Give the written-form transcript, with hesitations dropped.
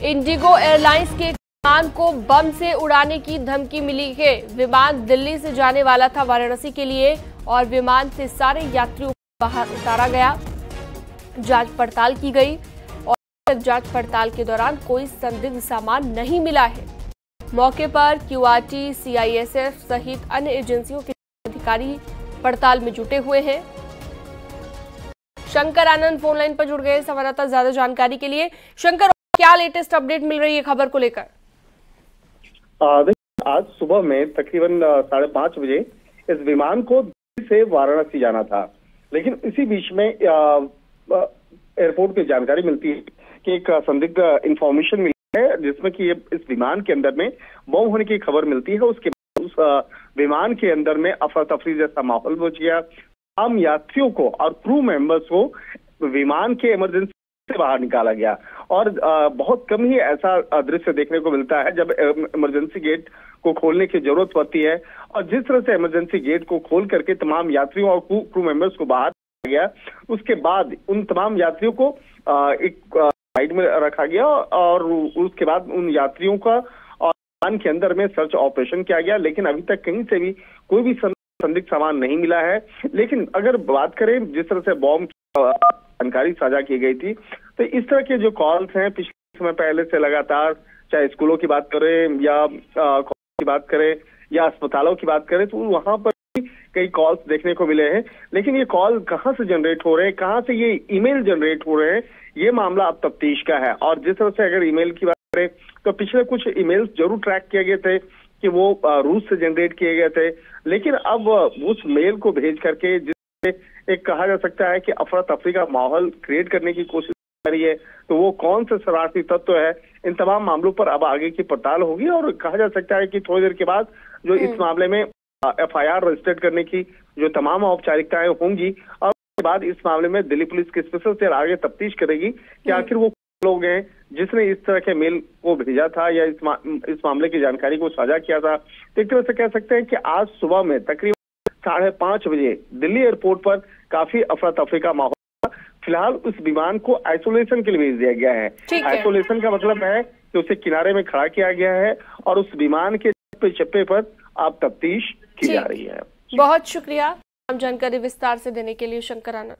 Indigo airlines के विमान को बम से उड़ाने की धमकी मिली है। विमान दिल्ली से जाने वाला था वाराणसी के लिए और विमान से सारे यात्रियों को बाहर उतारा गया। जांच पड़ताल की गई और जांच पड़ताल के दौरान कोई संदिग्ध सामान नहीं मिला है। मौके पर क्यूआरटी, सीआईएसएफ सहित अन्य एजेंसियों के अधिकारी पड़ताल में जुटे हुए हैं। शंकर आनंद फोन लाइन पर जुड़ गए संवाददाता ज्यादा जानकारी के लिए। शंकर, क्या लेटेस्ट अपडेट मिल रही है खबर को लेकर? आज सुबह में तकरीबन 5:30 बजे इस विमान को दिल्ली से वाराणसी जाना था, लेकिन इसी बीच में एयरपोर्ट पे जानकारी मिलती है कि एक संदिग्ध इंफॉर्मेशन मिली है जिसमें कि इस विमान के अंदर में बम होने की खबर मिलती है। उसके बाद उस विमान के अंदर में अफरा तफरी जैसा माहौल मच गया। तमाम यात्रियों को और क्रू मेंबर्स को विमान के इमरजेंसी से बाहर निकाला गया और बहुत कम ही ऐसा दृश्य देखने को मिलता है जब इमरजेंसी गेट को खोलने की जरूरत पड़ती है। और जिस तरह से इमरजेंसी गेट को खोल करके तमाम यात्रियों और क्रू मेंबर्स को बाहर गया, उसके बाद उन तमाम यात्रियों को एक साइड में रखा गया और उसके बाद उन यात्रियों का विमान के अंदर में सर्च ऑपरेशन किया गया, लेकिन अभी तक कहीं से भी कोई भी संदिग्ध सामान नहीं मिला है। लेकिन अगर बात करें जिस तरह से बॉम्ब जानकारी साझा की गई थी, तो इस तरह के जो कॉल्स हैं पिछले समय पहले से लगातार, चाहे स्कूलों की बात करें या कॉलेज की बात करें या अस्पतालों की बात करें, तो वहां पर कई कॉल्स देखने को मिले हैं। लेकिन ये कॉल कहां से जनरेट हो रहे हैं, कहां से ये ईमेल जनरेट हो रहे हैं, ये मामला अब तफ्तीश का है। और जिस तरह से अगर ईमेल की बात करें तो पिछले कुछ ईमेल्स जरूर ट्रैक किए गए थे कि वो रूस से जनरेट किए गए थे, लेकिन अब उस मेल को भेज करके जिससे एक कहा जा सकता है कि अफरा तफरी का माहौल क्रिएट करने की कोशिश कर रही है, तो वो कौन से शरारती तत्व है, इन तमाम मामलों पर अब आगे की पड़ताल होगी। और कहा जा सकता है कि थोड़ी देर के बाद जो इस मामले में एफआईआर रजिस्टर्ड करने की जो तमाम औपचारिकताएं होंगी और उसके बाद इस मामले में दिल्ली पुलिस की स्पेशल सेल आगे तफ्तीश करेगी कि आखिर वो लोग हैं जिसने इस तरह के मेल को भेजा था या इस मामले की जानकारी को साझा किया था। तो एक तरह से कह सकते हैं कि आज सुबह में तकरीबन 5:30 बजे दिल्ली एयरपोर्ट पर काफी अफरा तफरी का माहौल था। फिलहाल उस विमान को आइसोलेशन के लिए भेज दिया गया है। आइसोलेशन का मतलब है कि उसे किनारे में खड़ा किया गया है और उस विमान के चप्पे पर आप तफ्तीश की जा रही है। बहुत शुक्रिया जानकारी विस्तार से देने के लिए शंकर आनंद।